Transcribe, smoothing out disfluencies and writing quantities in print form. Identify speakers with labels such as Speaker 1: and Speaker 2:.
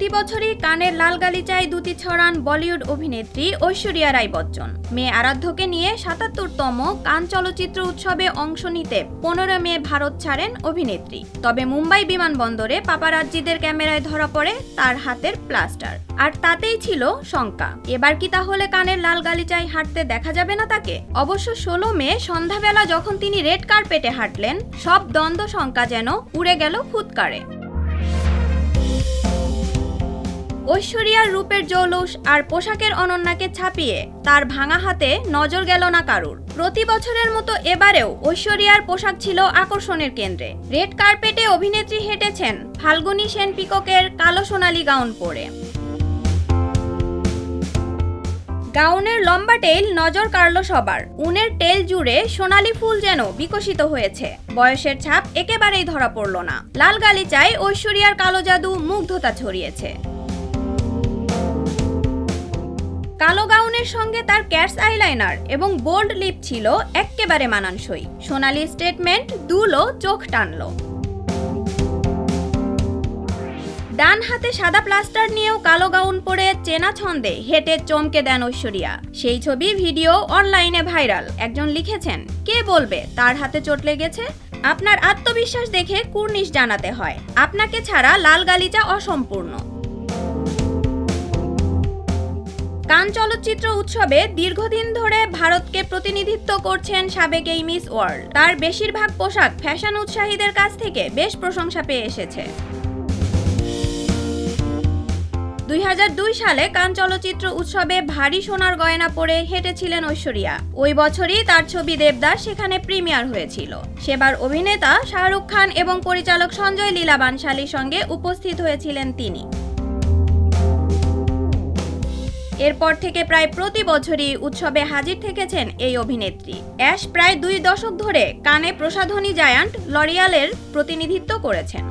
Speaker 1: প্রতি বছরই কানের লাল গালিচায় দুটি ছড়ান বলিউড অভিনেত্রী ঐশ্বরিয়া রাই বচ্চন। মেয়ে আরাধ্যকে নিয়ে ৭৭তম কান চলচ্চিত্র উৎসবে অংশ নিতে ১৫ মে ভারত ছাড়েন অভিনেত্রী। তবে মুম্বাই বিমানবন্দরে পাপারাজ্জিদের ক্যামেরায় ধরা পড়ে তার হাতের প্লাস্টার। আর তাতেই ছিল শঙ্কা, এবার কি তাহলে কানের লাল গালিচায় হাঁটতে দেখা যাবে না তাকে? অবশ্য ১৬ মে সন্ধ্যাবেলা যখন তিনি রেড কার্পেটে হাঁটলেন, সব দ্বন্দ্ব শঙ্কা যেন উড়ে গেল ফুৎকারে। ঐশ্বরিয়ার রূপের জৌলুস আর পোশাকের অনন্যাকে ছাপিয়ে তার ভাঙা হাতে নজর গেল না কারুর। প্রতি বছরের মতো এবারেও ঐশ্বরিয়ার পোশাক ছিল আকর্ষণের কেন্দ্রে। রেড কার্পেটে অভিনেত্রী হেঁটেছেন ফাল্গুনী সেন পিককের কালো সোনালী গাউন পরে। গাউনের লম্বা টেইল নজর কাড়ল সবার। উনের টেল জুড়ে সোনালী ফুল যেন বিকশিত হয়েছে। বয়সের ছাপ একেবারেই ধরা পড়ল না। লাল গালিচায় ঐশ্বরিয়ার কালো জাদু মুগ্ধতা ছড়িয়েছে। কালো গাউনের সঙ্গে তার ক্যাটস আইলাইনার এবং বোল্ড লিপ ছিল এক্কেবারে মানানসই। সোনালী স্টেটমেন্ট দুলো চোখ টানল। ডান হাতে সাদা প্লাস্টার নিয়েও কালো গাউন পরে চেনা ছন্দে হেঁটে চমকে দেন ঐশ্বরিয়া। সেই ছবি ভিডিও অনলাইনে ভাইরাল। একজন লিখেছেন, কে বলবে তার হাতে চোট লেগেছে? আপনার আত্মবিশ্বাস দেখে কুর্নিশ জানাতে হয়। আপনাকে ছাড়া লাল গালিচা অসম্পূর্ণ। কান চলচ্চিত্র উৎসবে দীর্ঘদিন ধরে ভারতকে প্রতিনিধিত্ব করছেন সাবেক এই মিস ওয়ার্ল্ড। তার বেশিরভাগ পোশাক ফ্যাশন উৎসাহীদের কাছ থেকে বেশ প্রশংসা পেয়ে এসেছে। ২০০২ সালে কান চলচ্চিত্র উৎসবে ভারী সোনার গয়না পরে হেঁটেছিলেন ঐশ্বরিয়া। ওই বছরই তার ছবি দেবদাস সেখানে প্রিমিয়ার হয়েছিল। সেবার অভিনেতা শাহরুখ খান এবং পরিচালক সঞ্জয় লীলা বানশালীর সঙ্গে উপস্থিত হয়েছিলেন তিনি। এরপর থেকে প্রায় প্রতি বছরই উৎসবে হাজির থেকেছেন এই অভিনেত্রী। অ্যাশ প্রায় ২ দশক ধরে কানে প্রসাধনী জায়ান্ট লরিয়ালের প্রতিনিধিত্ব করেছেন।